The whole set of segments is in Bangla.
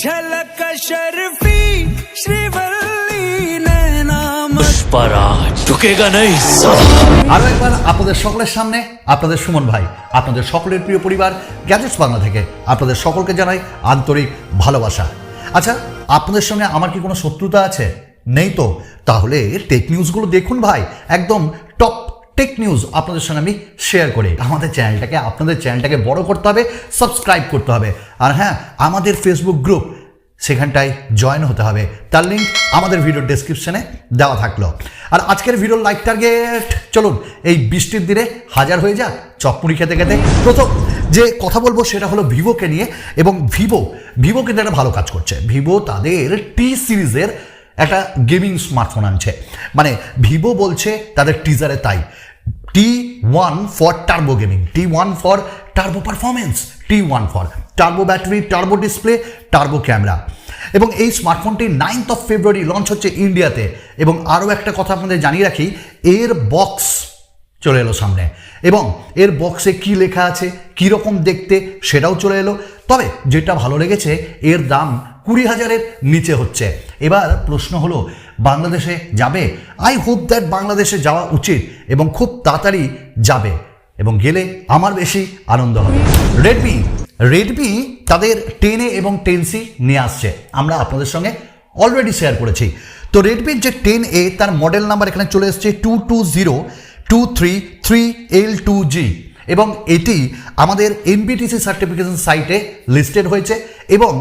झलक शर्फी श्रीवल्ली नैना पुष्पराज झुकेगा नहीं আরো একবার আপনাদের সকলের সামনে আপনাদের সুমন ভাই আপনাদের সকলের প্রিয় পরিবার গ্যাজেটস বাংলা থেকে আপনাদের সকলকে জানাই আন্তরিক ভালোবাসা। আচ্ছা, আপনাদের সঙ্গে আমার কি কোনো শত্রুতা আছে? নেই তো? তাহলে টেক নিউজগুলো দেখুন ভাই, একদম টপ টেক নিউজ আপনাদের সঙ্গে আমি শেয়ার করি। আমাদের চ্যানেলটাকে আপনাদের চ্যানেলটাকে বড় করতে হবে, সাবস্ক্রাইব করতে হবে, আর হ্যাঁ, আমাদের ফেসবুক গ্রুপ সেখানটায় জয়েন হতে হবে, তার লিঙ্ক আমাদের ভিডিওর ডেসক্রিপশনে দেওয়া থাকলো। আর আজকের ভিডিওর লাইক টার্গেট চলুন এই বৃষ্টির দিনে হাজার হয়ে যাক চপমুড়ি খেতে খেতে। প্রথম যে কথা বলবো সেটা হলো ভিভোকে নিয়ে, এবং ভিভো কিন্তু একটা ভালো কাজ করছে। ভিভো তাদের টি সিরিজের একটা গেমিং স্মার্টফোন আনছে, মানে ভিভো বলছে তাদের টিজারে তাই, T1 for turbo gaming, T1 for turbo performance, T1 for turbo battery, turbo display, turbo camera. এবং এই স্মার্টফোনটি 9th of February লঞ্চ হচ্ছে ইন্ডিয়াতে। এবং আরও একটা কথা আপনাদের জানিয়ে রাখি, এর বক্স চলে এলো সামনে, এবং এর বক্সে কি লেখা আছে, কীরকম দেখতে সেটাও চলে এলো। তবে যেটা ভালো লেগেছে, এর দাম 20,000-এর নিচে হচ্ছে। এবার প্রশ্ন হলো, বাংলাদেশে যাবে? আই হোপ দ্যাট বাংলাদেশে যাওয়া উচিত এবং খুব তাড়াতাড়ি যাবে, এবং গেলে আমার বেশি আনন্দ হবে। রেডমি তাদের 10A এবং 10C নিয়ে আসছে, আমরা আপনাদের সঙ্গে অলরেডি শেয়ার করেছি। তো রেডমির যে 10A তার মডেল নাম্বার এখানে চলে এসছে 220233L2G, এবং এটি আমাদের এনবিটিসি সার্টিফিকেশন সাইটে লিস্টেড হয়েছে এবং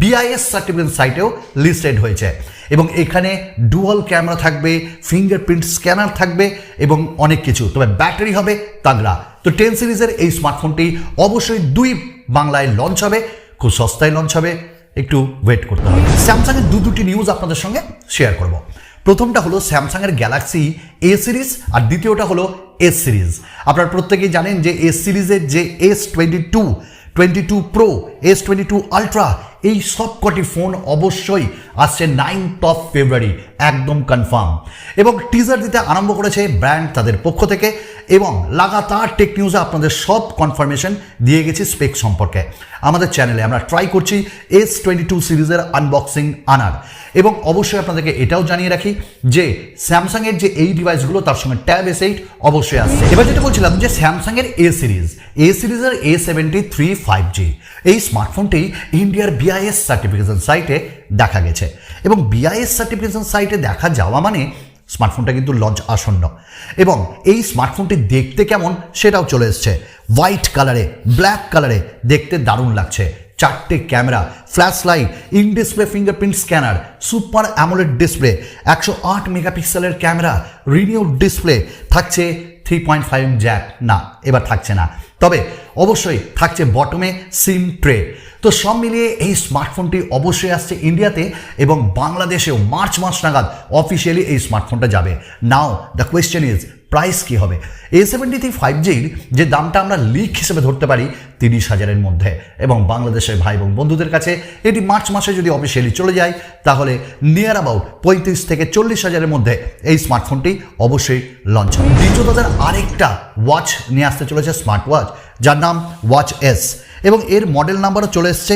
BIS সার্টিফিকেশন সাইটেও লিস্টেড হয়েছে। এবং এখানে ডুয়াল ক্যামেরা থাকবে, ফিঙ্গারপ্রিন্ট স্ক্যানার থাকবে এবং অনেক কিছু। তবে ব্যাটারি হবে তাগড়া। তো 10 সিরিজের এই স্মার্টফোনটি অবশ্যই 2 বাংলায় লঞ্চ হবে, খুব সস্তায় লঞ্চ হবে, একটু ওয়েট করতে হবে। স্যামসাংয়ের দুটি নিউজ আপনাদের সঙ্গে শেয়ার করব। প্রথমটা হলো স্যামসাংয়ের গ্যালাক্সি A সিরিজ, আর দ্বিতীয়টা হলো S সিরিজ। আপনারা প্রত্যেকেই জানেন যে S সিরিজের যে S22 Pro, S22 Ultra, এই সব কটি ফোন অবশ্যই আসছে 9th of February, একদম কনফার্ম। এবং টিজার দিতে আরম্ভ করেছে ব্র্যান্ড তাদের পক্ষ থেকে, এবং লাগাতার টেক নিউজে আপনাদের সব কনফার্মেশন দিয়ে গেছি স্পেক সম্পর্কে। আমাদের চ্যানেলে আমরা ট্রাই করছি S22 সিরিজের আনবক্সিং আনার, এবং অবশ্যই আপনাদেরকে এটাও জানিয়ে রাখি যে স্যামসাংয়ের যে এই ডিভাইসগুলো তার সঙ্গে ট্যাব S8 অবশ্যই আসছে। এবার যেটা বলছিলাম যে স্যামসাংয়ের A সিরিজের A73 5G এই স্মার্টফোনটি ইন্ডিয়ার BIS সার্টিফিকেশন সাইটে দেখা গেছে, এবং BIS সার্টিফিকেশন সাইটে দেখা যাওয়া মানে স্মার্টফোনটা কিন্তু লঞ্চ আসন্ন। এবং এই স্মার্টফোনটি দেখতে কেমন সেটাও চলে এসছে, হোয়াইট কালারে, ব্ল্যাক কালারে, দেখতে দারুণ লাগছে। 4টে camera, flash light, in display fingerprint scanner, super AMOLED display, 108 মেগাপিক্সেলের ক্যামেরা, রিনিউড ডিসপ্লে, থাকছে 3.5 জ্যাক, না এবার থাকছে না, তবে অবশ্যই থাকছে বটমে সিম ট্রে। তো সব মিলিয়ে এই স্মার্টফোনটি অবশ্যই আসছে ইন্ডিয়াতে, এবং বাংলাদেশেও মার্চ মাস নাগাদ অফিসিয়ালি এই স্মার্টফোনটা যাবে। নাও দ্য কোয়েশ্চেন ইজ, প্রাইস কী হবে? A73 5Gর যে দামটা আমরা লিক হিসেবে ধরতে পারি 30,000-এর মধ্যে, এবং বাংলাদেশের ভাই এবং বন্ধুদের কাছে এটি মার্চ মাসে যদি অফিসিয়ালি চলে যায় তাহলে নিয়ার অ্যাবাউট 35 থেকে 40,000-এর মধ্যে এই স্মার্টফোনটি অবশ্যই লঞ্চ হবে। দ্বিতীয় তাদের আরেকটা ওয়াচ নিয়ে আসতে চলেছে, স্মার্ট ওয়াচ, যার নাম ওয়াচ S, এবং এর মডেল নাম্বারও চলে এসছে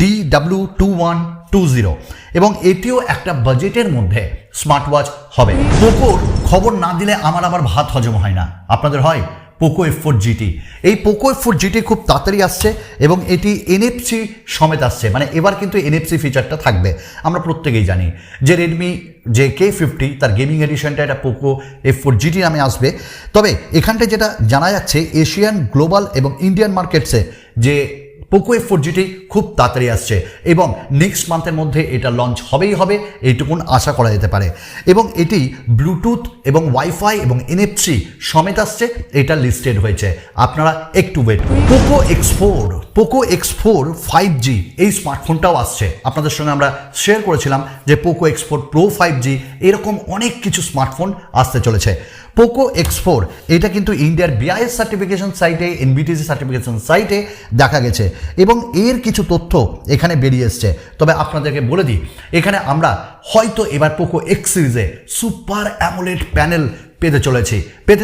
DW2120, এবং এটিও একটা বাজেটের মধ্যে স্মার্ট ওয়াচ হবে। পোকোর খবর না দিলে আমার ভাত হজম হয় না, আপনাদের হয়? Poco F4 GT, এই Poco F4 GT খুব তাড়াতাড়ি আসছে, এবং এটি NFC সমেত আসছে, মানে এবার কিন্তু NFC ফিচারটা থাকবে। আমরা প্রত্যেকেই জানি যে রেডমি যে K50 তার গেমিং এডিশনটা এটা Poco F4 GT নামে আসবে। তবে এখানটায় যেটা জানা যাচ্ছে, এশিয়ান, গ্লোবাল এবং ইন্ডিয়ান মার্কেটসে যে Poco F4 GT খুব তাড়াতাড়ি আসছে, এবং নেক্সট মান্থের মধ্যে এটা লঞ্চ হবেই হবে, এইটুকুন আশা করা যেতে পারে। এবং এটি ব্লুটুথ এবং ওয়াইফাই এবং NFC সমেত আসছে, এটা লিস্টেড হয়েছে, আপনারা একটু ওয়েট করুন। Poco X4 5G এই স্মার্টফোনটাও আসছে, আপনাদের সঙ্গে আমরা শেয়ার করেছিলাম যে Poco X4 Pro 5G, এরকম অনেক কিছু স্মার্টফোন আসতে চলেছে। Poco X4 এটা কিন্তু ইন্ডিয়ার BIS সার্টিফিকেশন সাইটে, NBTC সার্টিফিকেশন সাইটে দেখা গেছে, এবং এর কিছু তথ্য এখানে বেরিয়ে এসছে। তবে আপনাদেরকে বলে দিই, এখানে আমরা হয়তো এবার Poco X সিরিজে সুপার অ্যামোলেড প্যানেল পেতে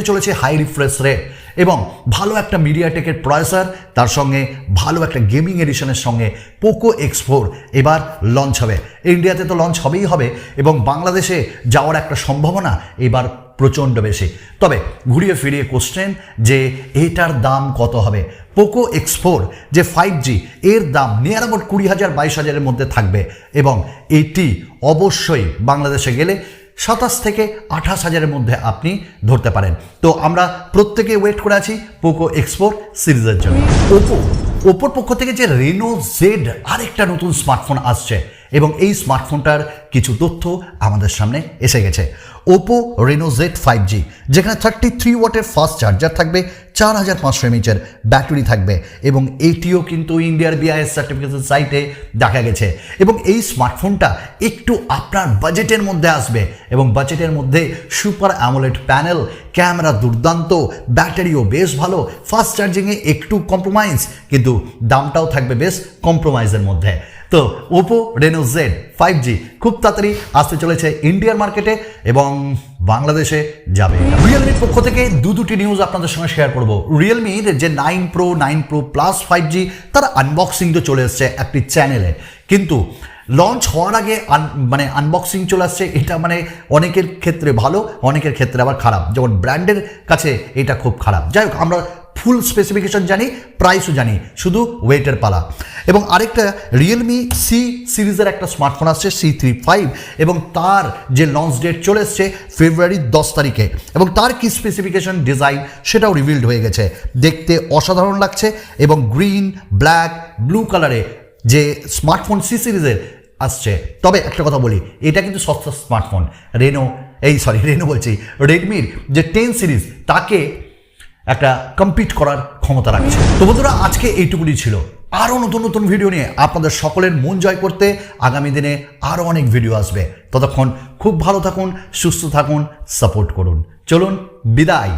চলেছে হাই রিফ্রেশ রেট, এবং ভালো একটা মিডিয়াটেকের প্রসেসর, তার সঙ্গে ভালো একটা গেমিং এডিশনের সঙ্গে পোকো X4 এবার লঞ্চ হবে। ইন্ডিয়াতে তো লঞ্চ হবেই হবে এবং বাংলাদেশে যাওয়ার একটা সম্ভাবনা এবার প্রচণ্ড বেশি। তবে ঘুরিয়ে ফিরিয়ে কোশ্চেন যে এটার দাম কত হবে। পোকো X4 যে 5G এর দাম নিয়ার অ্যাবাউট 20,000 22,000-এর মধ্যে থাকবে এবং এটি অবশ্যই বাংলাদেশে গেলে 27 থেকে 28,000-এর মধ্যে আপনি ধরতে পারেন। তো আমরা প্রত্যেকে ওয়েট করে আছি পোকো X4 সিরিজের জন্য। ওপোর পক্ষ থেকে যে রেনো জেড আরেকটা নতুন স্মার্টফোন আসছে এবং এই স্মার্টফোনটার কিছু তথ্য আমাদের সামনে এসে গেছে। ওপো রেনো জেড 5G যেখানে 33 ওয়াটের ফাস্ট চার্জার থাকবে, 4500 mAh ব্যাটারি থাকবে এবং এটিও কিন্তু ইন্ডিয়ার BIS সার্টিফিকেশন সাইটে দেখা গেছে। এবং এই স্মার্টফোনটা একটু আপনার বাজেটের মধ্যে আসবে এবং বাজেটের মধ্যে সুপার অ্যামোলেড প্যানেল, ক্যামেরা দুর্দান্ত, ব্যাটারিও বেশ ভালো, ফাস্ট চার্জিংয়ে একটু কম্প্রোমাইজ, কিন্তু দামটাও থাকবে বেশ কম্প্রোমাইজের মধ্যে। তো ওপো রেনো জেড 5G খুব তাড়াতাড়ি আসতে চলেছে ইন্ডিয়ার মার্কেটে এবং বাংলাদেশে যাবে। রিয়েলমির পক্ষ থেকে দুটি নিউজ আপনাদের সঙ্গে শেয়ার করব। রিয়েলমির যে 9 Pro প্লাস 5G তার আনবক্সিং তো চলে এসছে একটি চ্যানেলে, কিন্তু লঞ্চ হওয়ার আগে আনবক্সিং চলে আসছে। এটা অনেকের ক্ষেত্রে ভালো, অনেকের ক্ষেত্রে আবার খারাপ। যেমন ব্র্যান্ডের কাছে এটা খুব খারাপ। যাই হোক, আমরা ফুল স্পেসিফিকেশন জানি, প্রাইসও জানি, শুধু ওয়েটের পালা। এবং আরেকটা রিয়েলমি সি সিরিজের একটা স্মার্টফোন আসছে C35 এবং তার যে লঞ্চ ডেট চলে এসছে ফেব্রুয়ারি 10 তারিখে এবং তার কি স্পেসিফিকেশন, ডিজাইন সেটাও রিভিলড হয়ে গেছে। দেখতে অসাধারণ লাগছে এবং গ্রিন, ব্ল্যাক, ব্লু কালারে যে স্মার্টফোন সি সিরিজের আসছে। তবে একটা কথা বলি, এটা কিন্তু সস্তা স্মার্টফোন। রেনো বলছি, রেডমির যে 10 সিরিজ তাকে একটা কম্পিট করার ক্ষমতা রাখছে। তো বন্ধুরা, আজকে এইটুকুনি ছিল। আরও নতুন নতুন ভিডিও নিয়ে আপনাদের সকলের মন জয় করতে আগামী দিনে আরও অনেক ভিডিও আসবে। ততক্ষণ খুব ভালো থাকুন, সুস্থ থাকুন, সাপোর্ট করুন। চলুন, বিদায়।